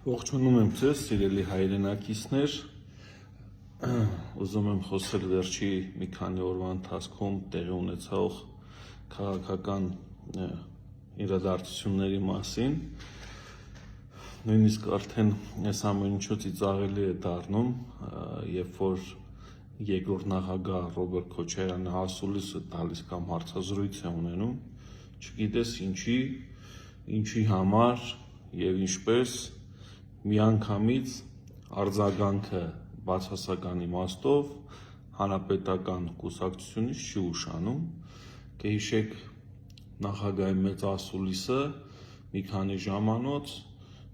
Ողջունում եմ ձեզ, սիրելի հայրենակիցներ, ուզում եմ խոսել վերջի մի քանի օրվա ընթացքում տեղի ունեցող քաղաքական իրադարձությունների մասին, նույնիսկ արդեն այս ամեն ինչից ծիծաղելի է դառնում, երբ որ երկրորդ նախագահ Ռոբերտ Քոչարյանը ասուլիս է տալիս կամ հարցազրույց է ունենում, չգիտես ինչի համար եւ ինչպես միանգամից արձագանքը բացասական իմաստով հանրապետական կուսակցությունից չի ուշանում, կհիշեք նախագահի մեծ ասուլիսը մի քանի ժամանոց,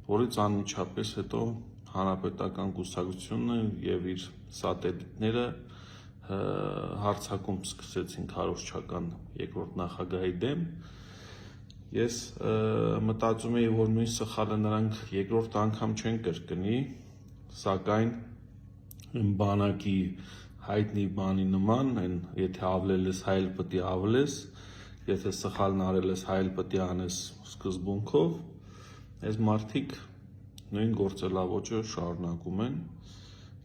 որից անմիջապես հետո հանրապետական կուսակցությունը եւ իր սատելիտները հարձակում սկսեցին քարոզչական երկրորդ նախագահի դեմ։ Ես մտածում եի, որ նույն սխալը նրանք երկրորդ անգամ չեն կրկնի, սակայն բանակի հայտնի բանի նման, եթե ավլել ես, հայել պտի ավլես, եթե սխալն արել ես, հայել պտի անես սկզբունքով, այս մարդիկ նույն գործելավոճը շարունակում են։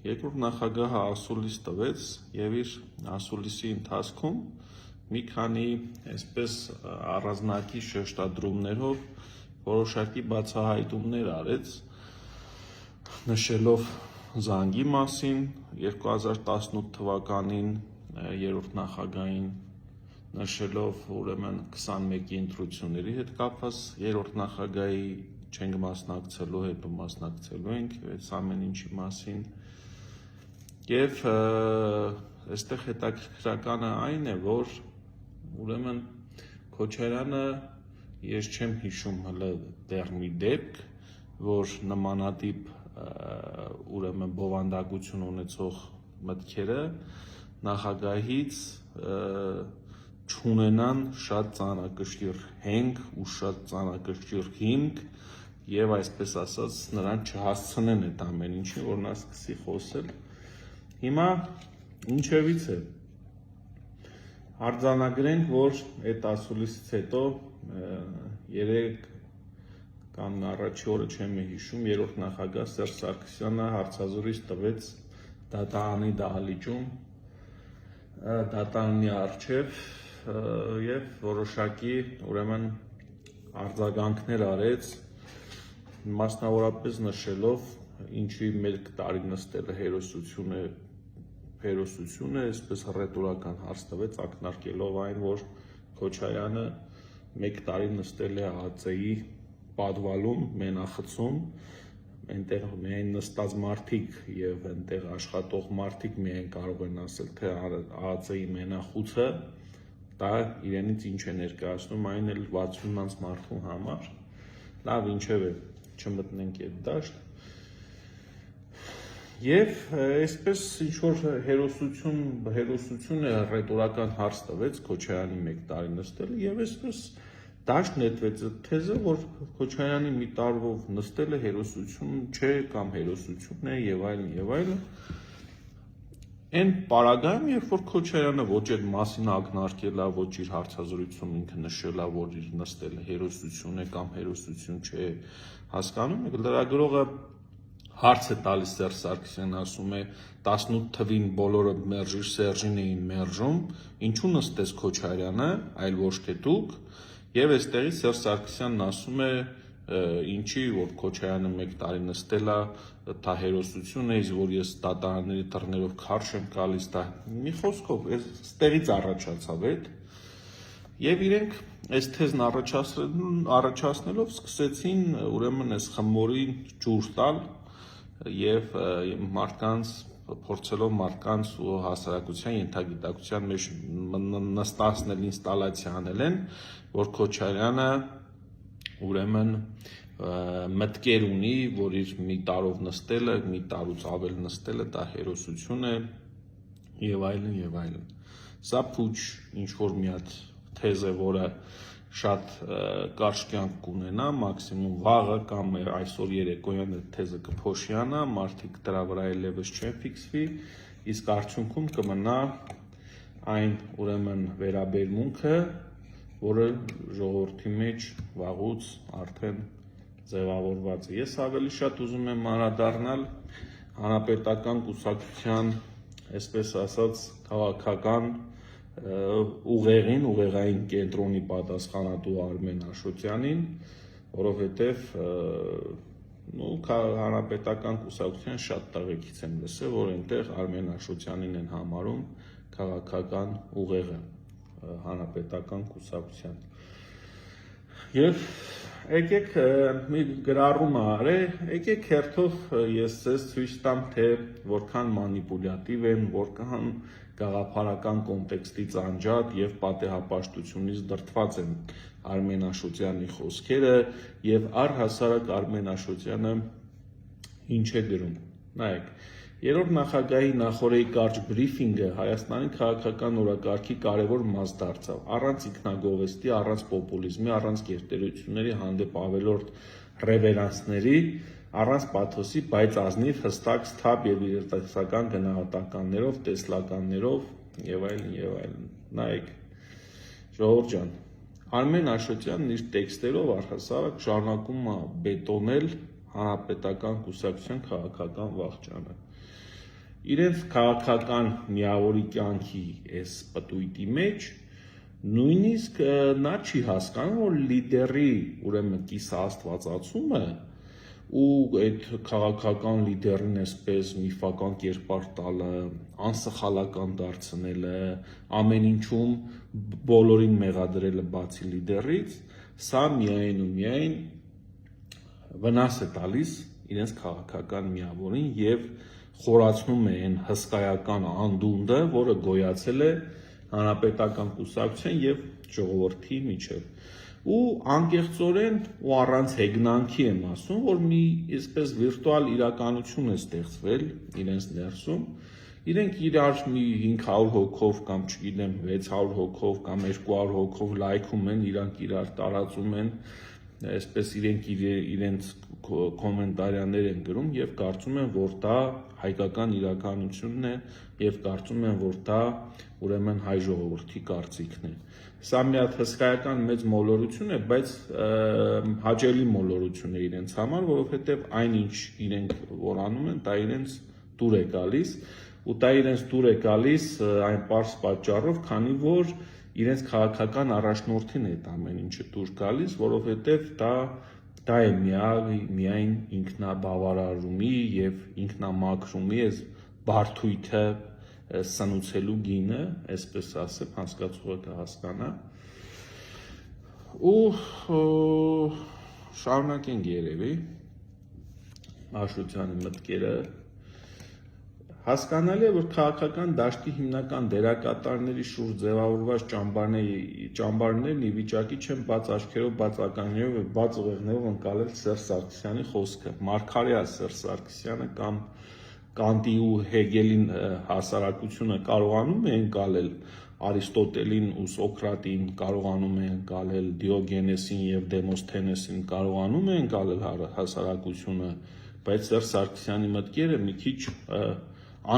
Երկրորդ նախագահը ասուլիս տվեց եւ իր ասուլիսի ընթացքում մի քանի այսպես առանձնակի շեշտադրումներով որոշակի բացահայտումներ արեց, նշելով զանգի մասին 2018 թվականին երրորդ նախագահին, նշելով ուրեմն 21-ի ընտրությունների հետ կապված երրորդ նախագահի չենք մասնակցելու, հետո մասնակցելու ենք այս ամեն ինչի մասին եւ այստեղ հետաքրքրականը այն է, որ ուրեմն Քոչարյանը ես չեմ հիշում հələ դեռ մի դեպք, որ նմանատիպ ուրեմն բովանդակություն ունեցող մտքերը նախագահից չունենան շատ ծանրակշիռ հենք ու շատ ծանրակշիռ հիմք եւ այսպես ասած նրան չհասցնեն այդ ամեն ինչին, որ նա սկսի խոսել։ Հիմա ինչևից է արձանագրենք, որ այդ ասուլիսից հետո երեք կամ առաջի օրը չեմ հիշում, երրորդ նախագահ Սերժ Սարգսյանը հարցազրույց տվեց դատարանի դահլիճում, դատարանի առջև եւ որոշակի ուրեմն արձագանքներ արեց, մասնավորապես նշելով ինչի մեկ տարի նստելը հերոսություն է, այսպես ռետորական հարց տվեց, ակնարկելով այն, որ Քոչարյանը մեկ տարի նստել է ԱԱԾ-ի պատվալում, մենախցում, այնտեղ միայն նստած մարդիկ եւ այնտեղ աշխատող մարդիկ միայն կարող են ասել, թե ԱԱԾ-ի մենախուցը դա իրենից ինչ է ներկայացնում, այն էլ 60-ից մարդու համար։ Լավ, ինչևէ, չմտնենք այդ դաշտ։ Եվ այսպես ինչ-որ հերոսություն է ռետորական հարց տվեց Քոչարյանի մեկ տարի նստելը եւ այսպես դաշտ նետվեց թեզը, որ Քոչարյանի մի տարվով նստելը հերոսություն չէ կամ հերոսություն է եւ այլն։ Այն պարագայում, երբ որ Քոչարյանը ոչ այդ մասին ակնարկել է, ոչ իր հարցազրույցում ինքը նշել է, որ իր նստելը հերոսություն է կամ հերոսություն չէ, հասկանում եք, լրագրողը հարց է տալիս Սերժ Սարգսյանն, ասում է 18 թվին բոլորը մերժիր Սերժին էին մերժում, ինչու նստես Քոչարյանը, այլ ոչ թե դուք, եւ այստեղից Սերժ Սարգսյանն ասում է ինչի որ Քոչարյանը մեկ տարի նստել է, դա հերոսություն է, որ ես դատարանների դռներով քարշ եմ գալիս, դա մի խոսքով այստեղից առաջացավ այդ եւ իրենք այս թեզն առաջացնելով սկսեցին ուրեմն այս խմորին ջուր տալ եւ փորձելով մարդկանց ու հասարակության ենթագիտակցության մեջ նստացնել ինստալացիա անել են, որ Քոչարյանը ուրեմն մտքեր ունի, որ իր մի տարով նստելը, մի տարուց ավել նստելը դա հերոսություն է եւ այլն։ Սա փուչ ինչ որ մի հատ թեզ է, որը շատ կարճ կյանք կունենա, մաքսիմում վաղը կամ այսօր երեկոյան այդ թեզը կփոշիանա, մարդիկ դրա վրա այլևս չեն ֆիքսվի, իսկ արդյունքում կմնա այն ուրեմն վերաբերմունքը, որը ժողովրդի մեջ վաղուց արդեն ձևավորված է։ Ես ավելի շատ ուզում եմ անդրադառնալ հանրապետական կուսակցության, այսպես ասած, քաղաքական ուղեղային կենտրոնի պատասխանատու Արմեն Աշոտյանին, որովհետև հանրապետական կուսակցության շատ տեղեկից եմ լսել, որ այնտեղ Արմեն Աշոտյանին են համարում քաղաքական ուղեղը հանրապետական կուսակցության։ Եվ եկեք մի գրառում արեք, եկեք հերթով ես ձեզ ցույց տամ, թե որքան մանիպուլյատիվ են, որքան գաղափարական կոնտեքստից անջատ եւ պատեհապաշտությունից դրդված են Արմեն Աշոտյանի խոսքերը եւ առհասարակ Արմեն Աշոտյանը ինչ է գրում։ Նայեք, երրորդ նախագահի նախօրեի կարճ բրիֆինգը Հայաստանի քաղաքական օրակարգի կարևոր մաս դարձավ, առանց ինքնագովեստի, առանց պոպուլիզմի, առանց գերտերությունների հանդեպ ավելորդ ռևերանսների, առանց պաթոսի, բայց ազնիվ, հստակ, սթափ եւ իրատեսական գնահատականներով, տեսլականներով եւ այլն։ Նայեք, ժողովուրդ ջան, Արմեն Աշոտյանն իր տեքստերով առհասարակ շարունակում է բետոնել հանրապետական կուսակցության քաղաքական վախճանը։ Իրենց քաղաքական միավորի կյանքի այս պտույտի մեջ նույնիսկ նա չի հասկանում, որ լիդերի ուրեմն կիսաստվածացումը ու այդ քաղաքական լիդերին այսպես միֆական կերպար տալը, անսխալական դարձնելը, ամեն ինչում բոլորին մեղադրելը բացի լիդերից, սա միայն ու միայն վնաս է տալիս իրենց քաղաքական միավորին եւ խորացնում է այն հսկայական անդունդը, որը գոյացել է հանրապետական կուսակցության եւ ժողովրդի միջեւ։ Ու անկեղծորեն ու առանց հեգնանքի եմ ասում, որ մի այսպես վիրտուալ իրականություն է ստեղծվել իրենց ներսում։ Իրենք իրար մի 500 հոգով կամ չգիտեմ 600 հոգով կամ 200 հոգով լայքում են, իրանք իրար տարածում են, այսպես իրենց կոմենտարիաներ են գրում եւ կարծում են, որ դա հայկական իրականությունն է եւ կարծում են, որ դա ուրեմն հայ ժողովրդի կարծիքն է։ Սա մի հատ հսկայական մեծ մոլորություն է, բայց հաճելի մոլորություն է իրենց համար, որովհետեւ այնինչ իրենք որ անում են, դա իրենց դուր է գալիս, ու դա իրենց դուր է գալիս այն պարզ պատճառով, քանի որ իրենց քաղաքական առաջնորդին է այդ ամեն ինչը դուր գալիս, որովհետև դա է միայն ինքնաբավարարումի եւ ինքնամաքրումի այս բարդույթը սնուցելու գինը, այսպես ասեմ, հասկացողը կհասկանա։ Ու շարունակենք երևի Աշոտյանի մտքերը։ Հասկանալի է, որ քաղաքական դաշտի հիմնական դերակատարների շուրջ ձևավորված ճամբարներն ի վիճակի չեն բաց աչքերով, բաց ականջներով եւ բաց ուղեղներով ընկալել Սերժ Սարգսյանի խոսքը։ Մարգարեա Սերժ Սարգսյանը կամ Կանտի ու Հեգելին հասարակությունը կարողանում է ընկալել, Արիստոտելին ու Սոկրատին կարողանում է ընկալել, Դիոգենեսին եւ Դեմոսթենեսին կարողանում է ընկալել հասարակությունը, բայց Սերժ Սարգսյանի մտքերը մի քիչ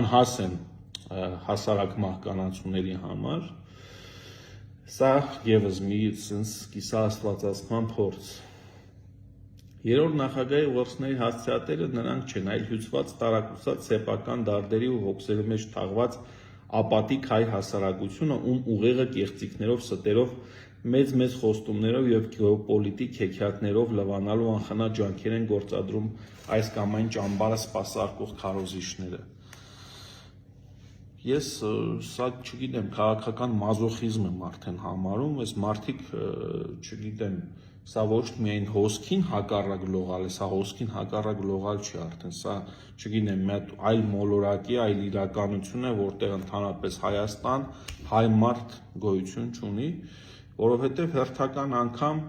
անհասեն հասարակ մահկանացուների համար, սա եւս մի sense կիսաստվածացման փորձ։ Երրորդ նախագահի ուղերձների հասցեատերը նրանք չեն, այլ հյուծված տարակուսած սեփական դարդերի ու հոգսերի մեջ թաղված ապատիկ հայ հասարակությունը, ում ուղեղը կեղծիքներով, ստերով, մեծ խոստումներով եւ գեոպոլիտիկ հեքիաթներով լվանալու անխնա ջանքեր են գործադրում այս կամ այն ճամբարը սպասարկող քարոզիչները։ Ես սա չգիտեմ, քաղաքական մազոխիզմ եմ արդեն համարում, այս մարդիկ, չգիտեմ, սա ոչ միայն հոսքին հակառակ լողալ է, սա հոսքին հակառակ լողալ չի արդեն, սա, չգիտեմ, մի հատ այլ մոլորակի, այլ իրականություն է, որտեղ ընդհանրապես Հայաստան հայ մարդ գոյություն չունի, որովհետև հերթական անգամ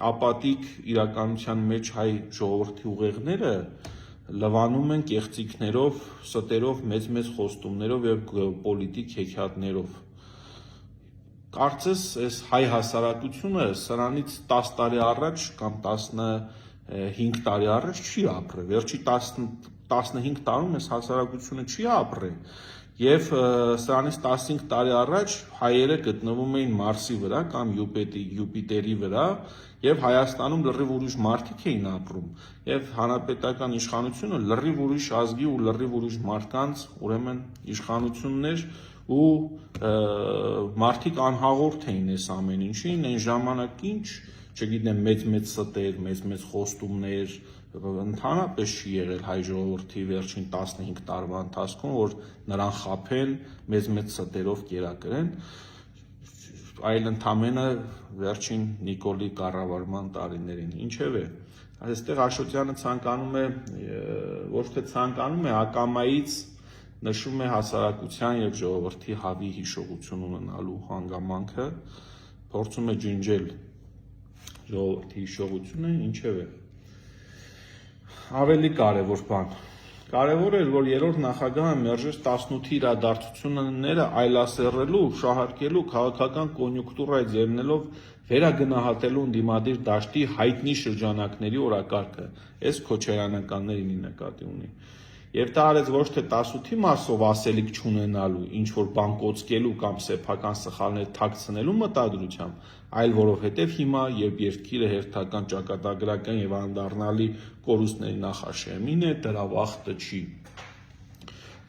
ապատիկ իրականության մեջ հայ ժողովրդի ուղեղները լվանում են կեղծիքներով, ստերով, մեծ խոստումներով եւ պոլիտիկ հեքիաթներով։ Կարծես այս հայ հասարակությունը սրանից 10 տարի առաջ կամ 15 տարի առաջ չի ապրել։ Վերջի 15 տարում այս հասարակությունը չի ապրել։ Եվ սրանից 15 տարի առաջ հայերը գտնվում էին Մարսի վրա կամ Յուպիտերի վրա Եվ Հայաստանում լրիվ ուրիշ մարդիկ էին ապրում, եւ հանրապետական իշխանությունը լրիվ ուրիշ ազգի ու լրիվ ուրիշ մարդկանց ուրեմն իշխանություններ ու մարդիկ անհաղորդ էին այս ամեն ինչին, այն ժամանակ ինչ, չգիտեմ, մեծ ստեր, մեծ խոստումներ ընդհանրապես չի եղել հայ ժողովրդի վերջին 15 տարվա ընթացքում, որ նրան խաբեն, մեծ ստերով կերակրեն, այլ ընդամենը վերջին Նիկոլի կառավարման տարիներին, ինչևէ, այստեղ Աշոտյանը ցանկանում է, ոչ թե ցանկանում է, ակամայից նշում է հասարակության եւ ժողովրդի հավի հիշողություն ունենալու հանգամանքը, փորձում է ջնջել ժողովրդի հիշողությունը, ինչևէ, ավելի կարևոր բան, կարևոր էր, որ երրորդ նախագահը մերժեց 18-ի իրադարձությունները այլասերելու, շահարկելու, քաղաքական կոնյունկտուրայից ելնելով վերագնահատելու ընդդիմադիր դաշտի հայտնի շրջանակների օրակարգը, այս քոչարյանականներին նկատի ունի։ Եվ դա արեց ոչ թե 18-ի մասով ասելիք չունենալու, ինչ որ բան կոծկելու կամ սեփական սխալներ թաքցնելու մտադրությամբ, այլ որովհետև հիմա, երբ երկիրը հերթական ճակատագրական եւ անդառնալի կորուստների նախաշեմին է, դրա վախտը չի։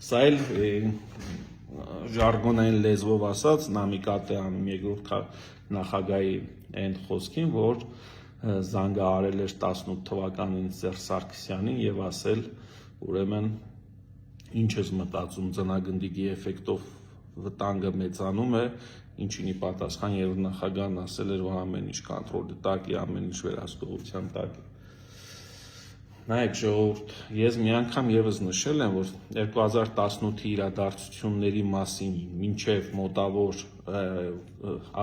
Սա էլ ժարգոնային լեզվով ասած նամիկատ է անում երկրորդ նախագահի այն խոսքին, որ զանգահարել էր 18 թվականին Սերժ Սարգսյանին եւ ասել, ուրեմն ինչ ես մտածում, ձնագնդիկի էֆեկտով վտանգը մեծանում է, ինչին ի պատասխան երրորդ նախագահն ասել էր, որ ամեն ինչ կոնտրոլի տակ է, ամեն ինչ վերահսկողության տակ է։ Նայեք ժողովուրդ, ես մի անգամ եւս նշել եմ, որ 2018-ի իրադարձությունների մասին մինչև մոտավոր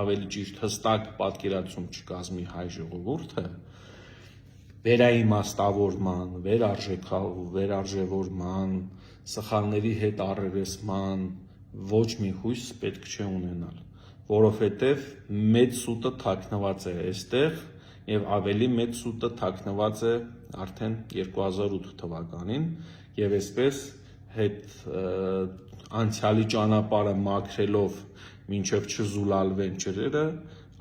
ավելի ճիշտ հստակ պատկերացում չկազմի հայ ժողովուրդը, վերաիմաստավորման, վերարժևորման, սխալների հետ առերեսման ոչ մի հույս պետք չէ ունենալ, որովհետև մեծ սուտը թաքնված է այստեղ եւ ավելի մեծ սուտը թաքնված է արդեն 2008 թվականին եւ այսպես հետ անցյալի ճանապարհը մաքրելով մինչև չզուլալվեն ջրերը,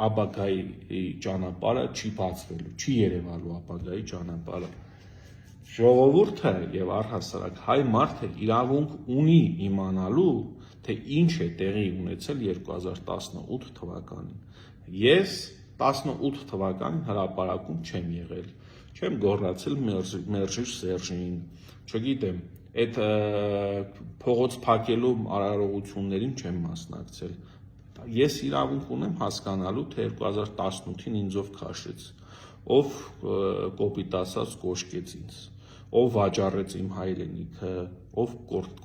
ապագայի ճանապարհը չի բացվելու, չի երևալու ապագայի ճանապարհը։ Ժողովուրդը եւ առհասարակ հայ մարդը իրավունք ունի իմանալու, թե ինչ է տեղի ունեցել 2018 թվականին։ Ես 18 թվականին հրապարակում չեմ եղել, չեմ գոռացել մերժիր Սերժին, չգիտեմ, այդ փողոց փակելու արարողություններին չեմ մասնակցել։ Ես իրավունք ունեմ հասկանալու, թե 2018-ին ինձով քաշեց, ով կոպիտ ասած կոշկեց ինձ, ով վաճառեց իմ հայրենիքը, ով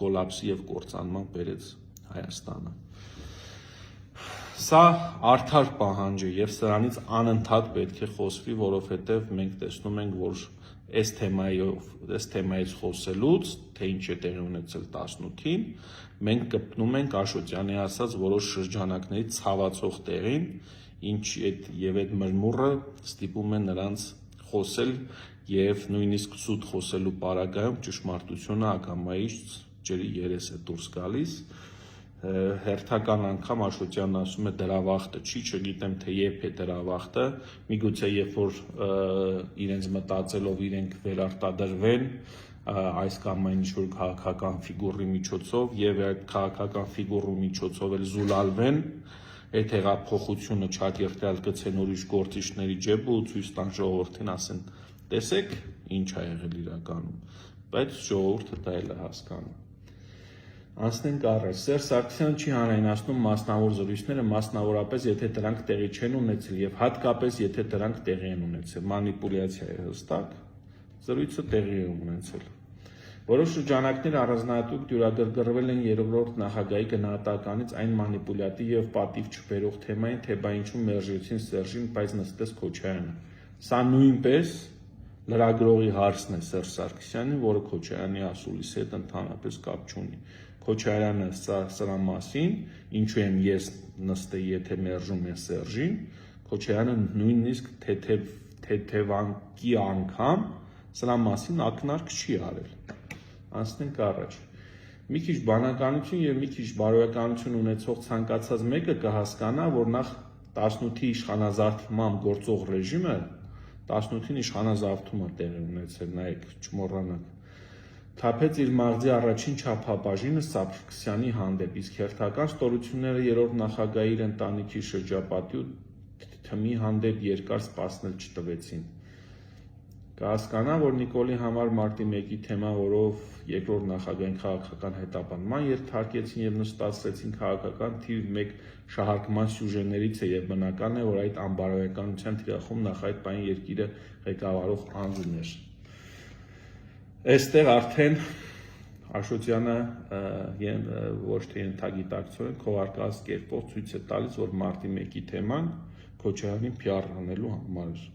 կոլապսի եւ կործանման բերեց Հայաստանը։ Սա արդար պահանջ է եւ սրանից անընդհատ պետք է խոսվի, որովհետեւ մենք տեսնում ենք, որ այս թեմայից խոսելուց, թե ինչ է տեղի ունեցել 18-ին, մենք կպնում ենք Աշոտյանի ասած որոշ շրջանակների ցավացող տեղին, եւ այդ մրմուրը ստիպում է նրանց խոսել եւ նույնիսկ սուտ խոսելու պարագայում ճշմարտությունը ակամայից ջրի երես է դուրս գալիս։ Հերթական անգամ Աշոտյանն ասում է դրա վախտը չի, չգիտեմ թե երբ է դրա վախտը, միգուցե երբ որ իրենց մտածելով իրենք վերարտադրվեն այս կամ այն ինչ-որ քաղաքական ֆիգուրի միջոցով եւ այդ քաղաքական ֆիգուրի միջոցով էլ զուլալվեն, այդ հեղափոխությունը չակերտել գցեն ուրիշ գործիչների ջեբը ու ցույց տան ժողովրդին, ասեն տեսեք ինչ ա եղել իրականում, բայց ժողովուրդը դա էլ է հասկանում։ Անցնենք առաջ, Սերժ Սարգսյանը չի հանրայնացնում մասնավոր զրույցները, մասնավորապես եթե դրանք տեղի չեն ունեցել եւ հատկապես եթե դրանք տեղի են ունեցել, մանիպուլյացիա է հստակ, զրույցը տեղի է ունեցել։ Որոշ շրջանակներ առանձնահատուկ դյուրագրգռվել են երրորդ նախագահի գնահատականից այն մանիպուլյատիվ եւ պատիվ չբերող թեմային, թե բա ինչու մերժեցին Սերժին, բայց նստեց Քոչարյանը։ Սա նույնպես լրագրողի հարցն է Սերժ Սարգսյանին, որը Քոչարյանի ասուլիսի հետ ընդհանրապես կապ չունի։ Քոչարյանը սրա մասին, ինչու եմ ես նստեի, եթե մերժում է Սերժին, Քոչարյանը նույնիսկ թեթևանքի անգամ սրա մասին ակնարկ չի արել։ Անցնենք առաջ։ Մի քիչ բանականություն եւ մի քիչ բարոյականություն ունեցող ցանկացած մեկը կհասկանա, որ նախ 18-ի իշխանազարդման գործող ռեժիմը 18-ին իշխանազարդումը տեղի ունեցել, նայեք, չմոռանաք։ Թափեց իր մաղձի առաջին չափաբաժինը Սարգսյանի հանդեպ, իսկ հերթական ստորությունները երրորդ նախագահի իր ընտանիքի շրջապատի ու թմի հանդեպ երկար սպասնել չտվեցին։ Կհասկանա, որ Նիկոլի համար մարտի 1-ի թեման, որով երկրորդ նախագահային քաղաքական հետապնդման ենթարկեցին եւ նստացրեցին քաղաքական թիվ 1 շահարկման սյուժեներից է եւ բնական է, որ այդ անբարոյականության թիրախում նախ այդ պայն երկիրը ղեկավարող անձն էր։ Այստեղ արդեն Աշոտյանը ոչ թե ենթագիտակցորեն քողարկած կերպով ցույց է տալիս, որ մարտի 1-ի թեման Քոչարյանին PR անելու համար էր։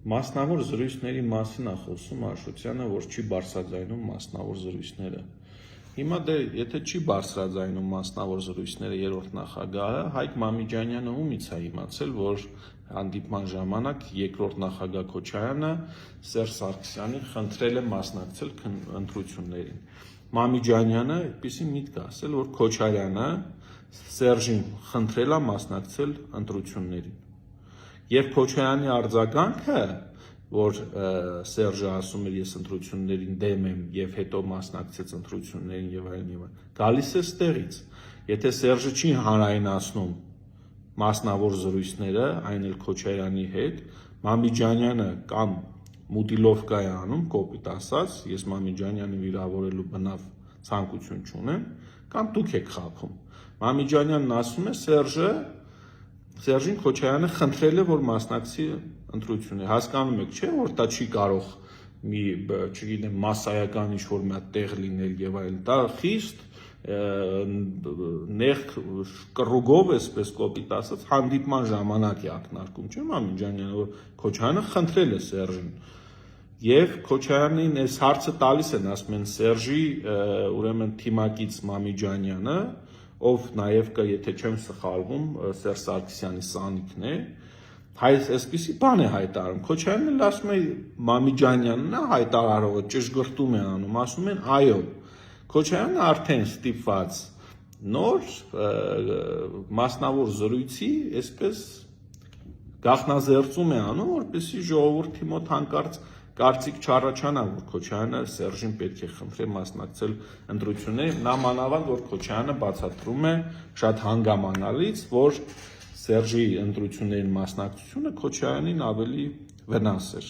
Մասնավոր զրույցների մասին է խոսում Աշոտյանը, որ չի բարձրաձայնում մասնավոր զրույցները։ Հիմա դե եթե չի բարձրաձայնում մասնավոր զրույցները երրորդ նախագահը, Հայկ Մամիջանյանը ումից է իմացել, որ հանդիպման ժամանակ երկրորդ նախագահ Քոչարյանը Սերժ Սարգսյանին խնդրել է մասնակցել ընտրություններին։ Մամիջանյանը այդպիսի միտք ասել, որ Քոչարյանը Սերժին խնդրել է մասնակցել ընտրություններին։ Եվ Քոչարյանի արձագանքը, որ Սերժը ասում էր ես ընտրություններին դեմ եմ եւ հետո մասնակցեց ընտրություններին եւ այլն, գալիս է ստեղից։ Եթե Սերժը չի հանրայնացնում մասնավոր զրույցները, այն էլ Քոչարյանի հետ, Մամիջանյանը կամ մուտիլովկա է անում, կոպիտ ասած, ես Մամիջանյանը վիրավորելու բնավ ցանկություն չունեմ, կամ դուք եք խաբում։ Մամիջանյանն ասում է Սերժին Քոչարյանը խնդրել է, որ մասնակցի ընտրություններին։ Հասկանում եք, չէ՞, որ դա չի կարող մի, չգիտեմ, մասսայական ինչ-որ մի տեղ լինել եւ այլն։ Դա խիստ նեղ կռուգով, այսպես կոպիտ ասած, հանդիպման ժամանակ է ակնարկում, չէ՞, Մամիջանյանը, որ Քոչարյանը խնդրել է Սերժին։ Եվ Քոչարյանին այս հարցը տալիս են, ասում են Սերժի, ուրեմն թիմակից Մամիջանյանը, ով նաև կա, եթե չեմ սխալվում, Սերժ Սարգսյանի սանիքն է, այսպիսի բան է հայտարարում։ Քոչարյանն ասում է Մամիջանյանն է հայտարարողը, ճշգրտում է անում, ասում են այո, Քոչարյանը արդեն ստիպված նոր մասնավոր զրույցի, այսպես գաղտնազերծում է անում, որպեսզի ժողովրդի մոտ հանկարծ կարծիք չառաջանա, որ Քոչարյանը Սերժին պետք է խնդրի մասնակցել ընտրություններին, նամանավանդ որ Քոչարյանը բացատրում է շատ հանգամանալից, որ Սերժի ընտրություններին մասնակցությունը Քոչարյանին ավելի վնաս էր։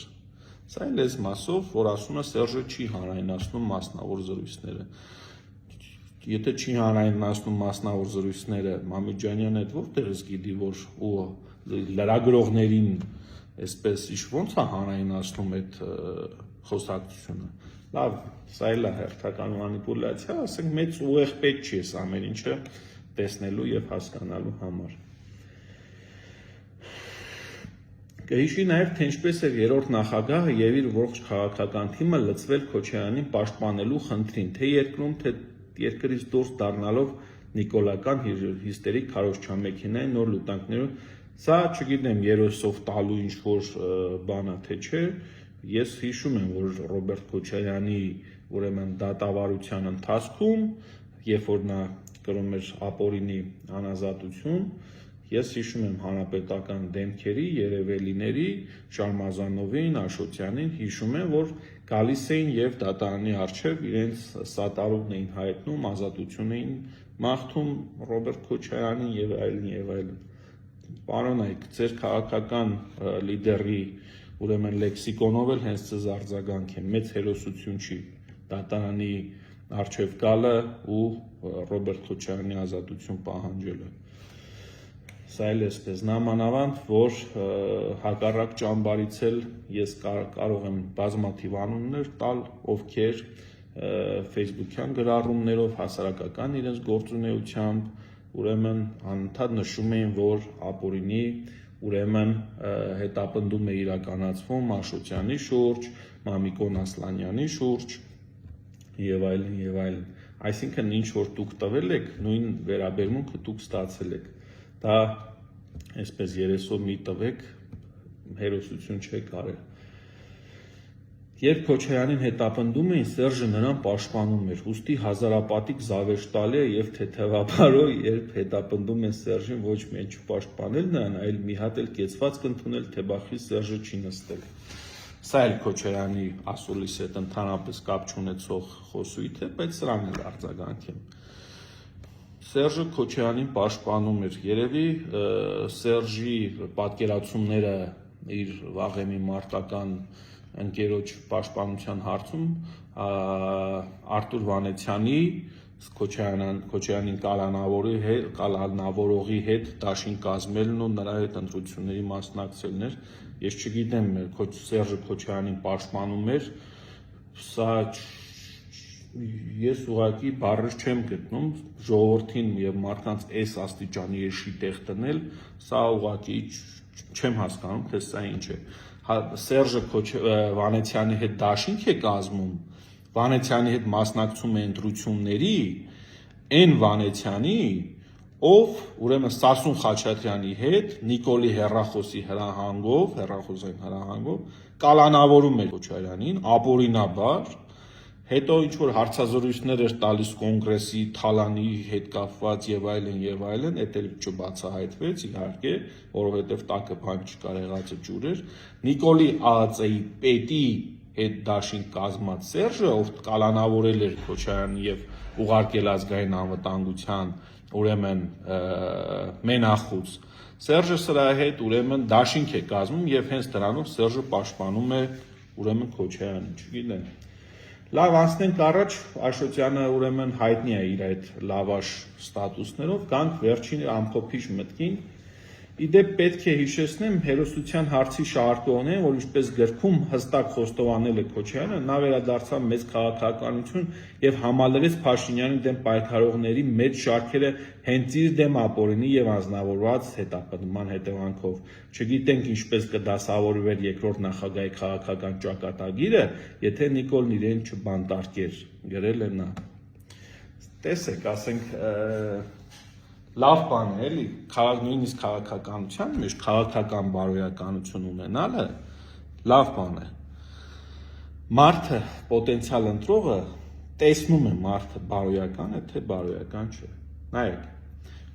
Սա էլ էս մասով, որ ասում է Սերժը չի հանրայնացնում մասնավոր զրույցները։ Եթե չի հանրայնացնում մասնավոր զրույցները, Մամիջանյանը այդ որտեղից գիտի, որ լրագրողներին այսպես ոնց է հանրայնացնում այդ խոսակցությունը։ Լավ, սա էլ է հերթական մանիպուլյացիա, ասենք մեծ ուղեղ պետք չի էս ամեն ինչը տեսնելու եւ հասկանալու համար։ Կհիշի նաև, թե ինչպես էր երրորդ նախագահը եւ իր ողջ քաղաքական թիմը լծվել Քոչարյանին պաշտպանելու խնդրին, թե երկրում, թե երկրից դուրս դառնալով նիկոլական հիստերիկ քարոզչամեքենայի նոր լուտանքներով, սա չգիտեմ երեսով տալու ինչ-որ բան է, թե չէ, ես հիշում եմ, որ Ռոբերտ Քոչարյանի ուրեմն դատավարության ընթացքում, երբ որ նա կրում էր ապօրինի անազատություն, ես հիշում եմ հանրապետական դեմքերի, Երևելիների, Շարմազանովին, Աշոտյանին, հիշում եմ, որ գալիս էին եւ դատարանի առջեւ իրենց սատարողն էին հայտնում, ազատություն էին մաղթում Ռոբերտ Քոչարյանին եւ այլն եւ այլն։ Պարոնայք, ձեր քաղաքական լիդերի ուրեմն լեքսիկոնով էլ հենց ձեզ արձագանք է, մեծ հերոսություն չի դատարանի առջև գալը ու Ռոբերտ Քոչարյանի ազատություն պահանջելը։ Սա էլ էսպես նամանավանդ, որ հակառակ ճամբարից էլ ես կարող եմ բազմաթիվ անուններ տալ, ովքեր Facebook-յան գրառումներով, հասարակական իրենց գործունեությամբ ուրեմն անընդհատ նշում էին, որ ապօրինի ուրեմն հետապնդում է իրականացվում Աշոտյանի շուրջ, Մամիկոն Ասլանյանի շուրջ եւ այլն եւ այլն։ Այսինքն ինչ որ դուք տվել եք, նույն վերաբերմունքը դուք ստացել եք։ Դա այսպես երեսով մի տվեք, հերոսություն չեք արել։ Երբ Քոչարյանին հետապնդում էին, Սերժը նրան պաշտպանում էր, ուստի հազարապատիկ զավեշտ տալի է եւ թեթևաբարով, երբ հետապնդում են Սերժին, ոչ միայն չպաշտպանել նրան, այլ մի հատ էլ կեցված կընդունել, թե բախի Սերժը չի նստել։ Սա էլ Քոչարյանի ասուլիս հետ ընդհանրապես կապ չունեցող խոսույթ է, բայց սրան էլ արձագանք եմ։ Սերժը Քոչարյանին պաշտպանում էր, երևի Սերժի պատկերացումները իր վաղեմի մարտական ընկերոջ պաշտպանության հարցում Արտուր Վանեցյանի Քոչարյանին կալանավորողի հետ դաշին կազմելն ու նրա հետ ընտրությունների մասնակցելն էր։ Ես չգիտեմ, Սերժը Քոչարյանին պաշտպանում էր, սա ես ուղղակի բառեր չեմ գտնում ժողովրդին եւ մարդկանց այս աստիճանի էշի տեղ տնել, սա ուղղակի չեմ հասկանում, թե սա ինչ է։ Սերժը Վանեցյանի հետ դաշինք է կազմում, Վանեցյանի հետ մասնակցում է ընտրությունների, այն Վանեցյանի, ով ուրեմն Սասուն Խաչատրյանի հետ Նիկոլի հեռախոսային հրահանգով կալանավորում է Քոչարյանին ապօրինաբար, հետո ինչ-որ հարցազրույցներ էր տալիս կոնգրեսի թալանի հետ կապված եւ այլն, էդ էլ չբացահայտվեց իհարկե, որովհետեւ տակը բան չկար, եղածը ջուր էր։ Նիկոլի ԱԱԾ-ի պետի հետ դաշին կազմած Սերժը, ով կալանավորել էր Քոչարյանին եւ ուղարկել ազգային անվտանգության ուրեմն մենախոս, Սերժը սրա հետ ուրեմն դաշինք է կազմում եւ հենց դրանով Սերժը պաշտպանում է ուրեմն Քոչարյանին, չգիտեմ։ Լավ, անցնենք առաջ, Աշոտյանը ուրեմն հայտնի է իր այդ լավաշ ստատուսներով, գանք վերջին ամփոփիչ մտքին։ Իդեպ պետք է հիշեցնեմ հերոսության հարցի շարժողներին, որ ինչպես գրքում հստակ խոստովանել է Քոչարյանը, նա վերադարձավ մեծ քաղաքականություն եւ համալրեց Փաշինյանի դեմ պայքարողների մեծ շարքերը հենց իր դեմ ապօրինի եւ անձնավորված հետապնդման հետևանքով։ Չգիտենք ինչպես կդասավորվեր երկրորդ նախագահի քաղաքական ճակատագիրը, եթե Նիկոլն իրեն չբանտարկեր, գրել է նա։ Տեսեք, ասենք լավ բան է, էլի, նույնիսկ քաղաքականության մեջ քաղաքական բարոյականություն ունենալը լավ բան է։ Մարդը, պոտենցիալ ընտրողը տեսնում է մարդը բարոյական է, թե բարոյական չէ։ Նայեք,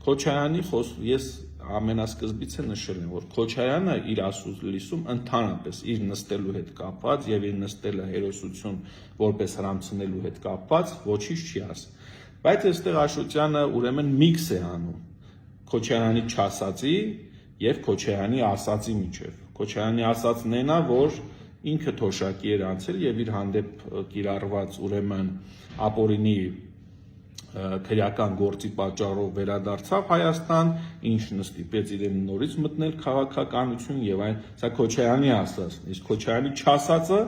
Քոչարյանի ես ամենասկզբից է նշել եմ, որ Քոչարյանը իր ասուլիսում ընդհանրապես իր նստելու հետ կապված եւ իր նստելը հերոսություն որպես հրամցնելու հետ կապված ոչինչ չի ասում։ Բայց այստեղ Աշոտյանը ուրեմն միքս է անում Քոչարյանի չասածի եւ Քոչարյանի ասածի միջեւ։ Քոչարյանի ասածն է նա, որ ինքը թոշակի էր անցել եւ իր հանդեպ կիրառված ուրեմն ապօրինի քրեական գործի պատճառով վերադարձավ Հայաստան, ինչն ստիպեց իրեն նորից մտնել քաղաքականություն եւ այն, սա Քոչարյանի ասածն է, իսկ Քոչարյանի չասածը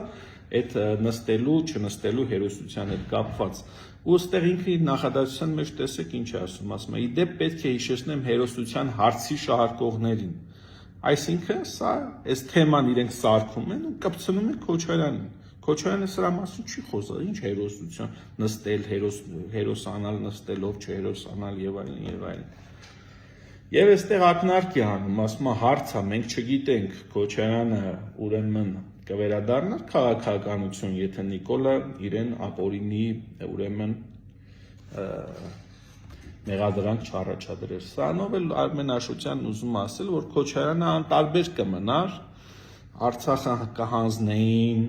այդ նստելու, չնստելու հերոսության հետ կապված։ Ու ստեղ ինքը իր նախադասության մեջ տեսեք ինչ ասում է, իդեպ պետք է հիշեցնեմ հերոսության հարցի շահարկողներին։ Այսինքն սա այս թեման իրենք սարքում են ու կպցնում են Քոչարյանին։ Քոչարյանը սրա մասին չի խոսել, ինչ հերոսություն, նստել, հերոսանալ, նստելով, չհերոսանալ եւ այլն։ Եվ այստեղ ակնարկ է անում, ասում է հարց է, մենք չգիտենք Քոչարյանը ուրեմն կվերադառնար քաղաքականություն, եթե Նիկոլը իրեն ապօրինի ուրեմն մեղադրանք չառաջադրեր։ Սրանով էլ Արմեն Աշոտյանն ուզում ասել, որ Քոչարյանը անտարբեր կմնար, Արցախը կհանձնեին,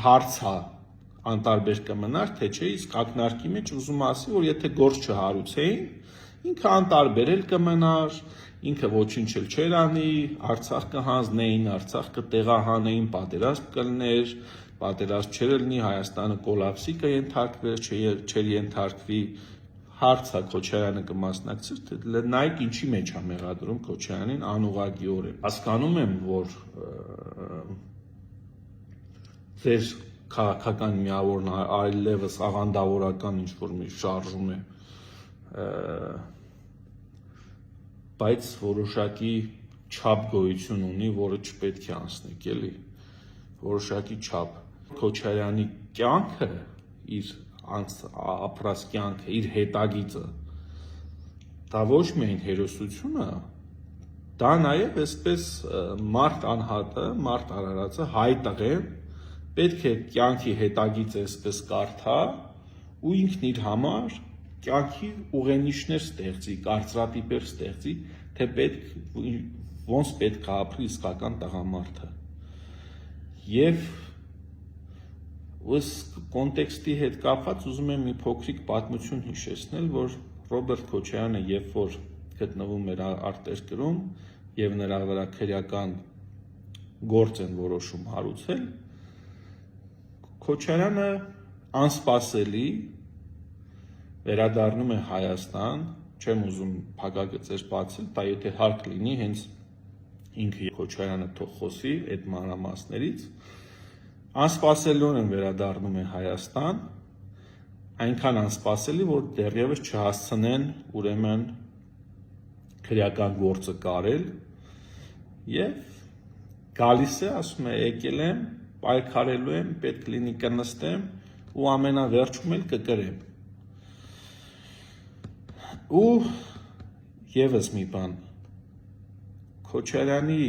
հարցը անտարբեր կմնար, թե չէ, իսկ ակնարկի մեջ ուզում ասի, որ եթե գործ չհարուցեին, ինքը անտարբեր էլ կմնար, ինքը ոչինչ էլ չէր անի, Արցախ կհանձնեին, Արցախ կտեղահանեին, պատերազմ կլներ, պատերազմ չէր լինի, Հայաստանը կոլապսի կենթարկվեր, չէր ենթարկվի, հարցը Քոչարյանը կմասնակցեր, նայեք ինչի մեջ է մեղադրում Քոչարյանին անուղղակիորեն։ Հասկանում եմ, որ ձեր քաղաքական միավորն այլևս աղանդավորական ինչ-որ մի շարժում է, բայց որոշակի չափ գոյություն ունի, որը չպետք է անցնեք, էլի, որոշակի չափ։ Քոչարյանի կյանքը, իր ապրած կյանքը, իր հետագիծը, դա ոչ միայն հերոսությունը, դա նաև այսպես մարդ անհատը, մարդ արարածը հայ տղե, պետք է կյանքի հետագիծ այսպես կարդա ու ինքն իր համար կյանքի ուղենիշներ ստեղծի, կարծրատիպեր ստեղծի, թե ոնց պետք է ապրի իսկական տղամարդը։ Եվ ըստ կոնտեքստի հետ կապված ուզում եմ մի փոքրիկ պատմություն հիշեցնել, որ Ռոբերտ Քոչարյանը, երբ որ գտնվում էր արտերկրում եւ նրա վրա քրեական գործ են որոշում հարուցել, Քոչարյանը անսպասելի վերադառնում է Հայաստան, չեմ ուզում փակագծեր բացել, դա եթե հարկ լինի, հենց ինքը Քոչարյանը թող խոսի այդ մանրամասներից, անսպասելիորեն վերադառնում է Հայաստան, այնքան անսպասելի, որ դեռևս չհասցնեն ուրեմն քրեական գործը կարել եւ գալիս է, ասում է, եկել եմ, պայքարելու եմ, պետք լինի կնստեմ ու ամենավերջում էլ կկրեմ։ Ու եւս մի բան, Քոչարյանի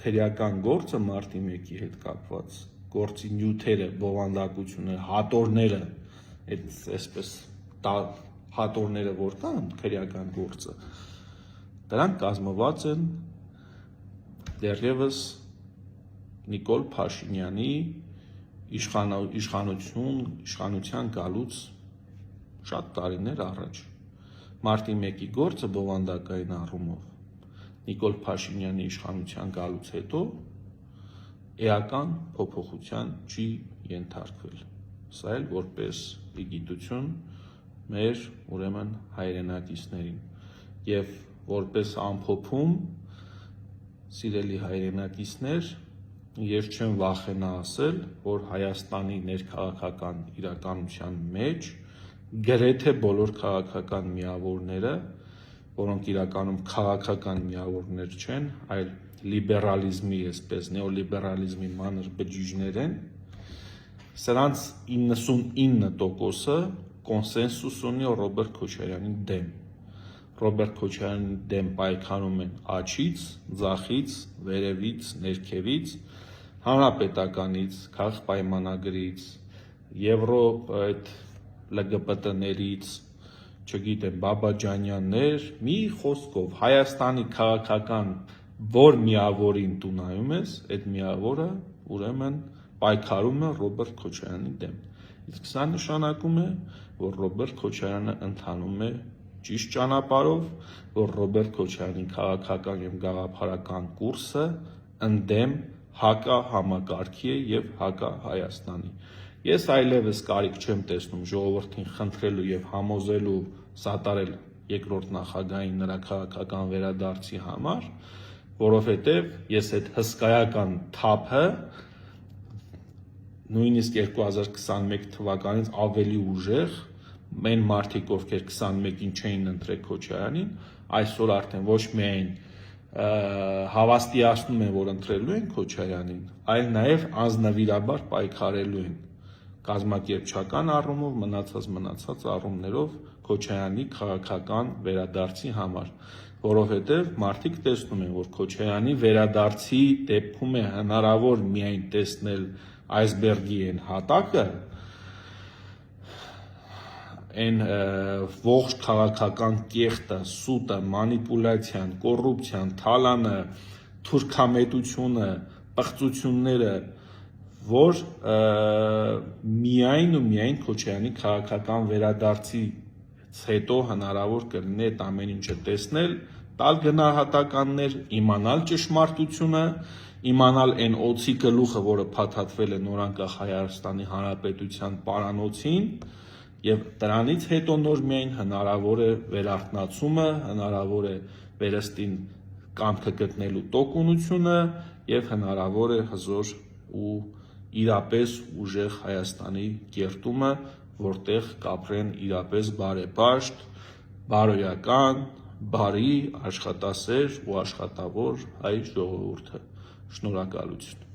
քրեական գործը մարտի 1-ի հետ կապված, գործի նյութերը, բովանդակությունը, հատորները, այսպես հատորները որ կան քրեական գործը, դրանք կազմված են դեռևս Նիկոլ Փաշինյանի իշխանության գալուց շատ տարիներ առաջ։ Մարտի 1-ի գործը բովանդակային առումով Նիկոլ Փաշինյանի իշխանության գալուց հետո էական փոփոխության չի ենթարկվել։ Սա էլ որպես գիտություն մեր ուրեմն հայրենակիցներին եւ որպես ամփոփում սիրելի հայրենակիցներ, ես չեմ վախենա ասել, որ Հայաստանի ներքաղաքական իրականության մեջ գրեթե բոլոր քաղաքական միավորները, որոնք իրականում քաղաքական միավորներ չեն, այլ լիբերալիզմի, այսպես նեոլիբերալիզմի մանր բջիջներ են, սրանց 99%-ը կոնսենսուս ունի Ռոբերտ Քոչարյանի դեմ։ Ռոբերտ Քոչարյանի դեմ պայքարում են աջից, ձախից, վերևից, ներքևից, հանրապետականից, քաղաք պայմանագրից, այդ ԼԳԲՏ-ներից, չգիտեմ, Բաբաջանյաններ, մի խոսքով Հայաստանի քաղաքական որ միավորին դու նայում ես, այդ միավորը ուրեմն պայքարում է Ռոբերտ Քոչարյանի դեմ։ Իսկ սա նշանակում է, որ Ռոբերտ Քոչարյանը ընթանում է ճիշտ ճանապարհով, որ Ռոբերտ Քոչարյանի քաղաքական եւ գաղափարական կուրսը ընդդեմ հակահամակարգի է եւ հակահայաստանի։ Ես այլևս կարիք չեմ տեսնում ժողովրդին խնդրելու եւ համոզելու սատարել երկրորդ նախագահային նրա քաղաքական վերադարձի համար, որովհետեւ ես այդ հսկայական թափը նույնիսկ 2021 թվականից ավելի ուժեղ մեն մարդիկ, ովքեր 21-ին չէին ընտրել Քոչարյանին, այսօր արդեն ոչ միայն հավաստիացնում են, որ ընտրելու են Քոչարյանին, այլ նաև անձնվիրաբար պայքարելու են կազմակերպչական առումով, մնացած առումներով Քոչարյանի քաղաքական վերադարձի համար, որովհետև մարդիկ տեսնում են, որ Քոչարյանի վերադարձի դեպքում է հնարավոր միայն տեսնել այսբերգի այն հատակը, այն ողջ քաղաքական կեղտը, սուտը, մանիպուլյացիան, կոռուպցիան, թալանը, թուրքամետությունը, պղծությունները, որ միայն ու միայն Քոչարյանի քաղաքական վերադարձից հետո հնարավոր կլինի այդ ամեն ինչը տեսնել, տալ գնահատականներ, իմանալ ճշմարտությունը, իմանալ այն օձի գլուխը, որը փաթաթվել է նորանկախ Հայաստանի Հանրապետության պարանոցին, եւ դրանից հետո նոր միայն հնարավոր է վերարթնացումը, հնարավոր է վերստին կամքը գտնելու տոկունությունը եւ հնարավոր է հզոր ու իրապես ուժեղ Հայաստանի կերտումը, որտեղ կապրեն իրապես բարեպաշտ, բարոյական, բարի, աշխատասեր ու աշխատավոր հայ ժողովուրդը։ Շնորհակալություն։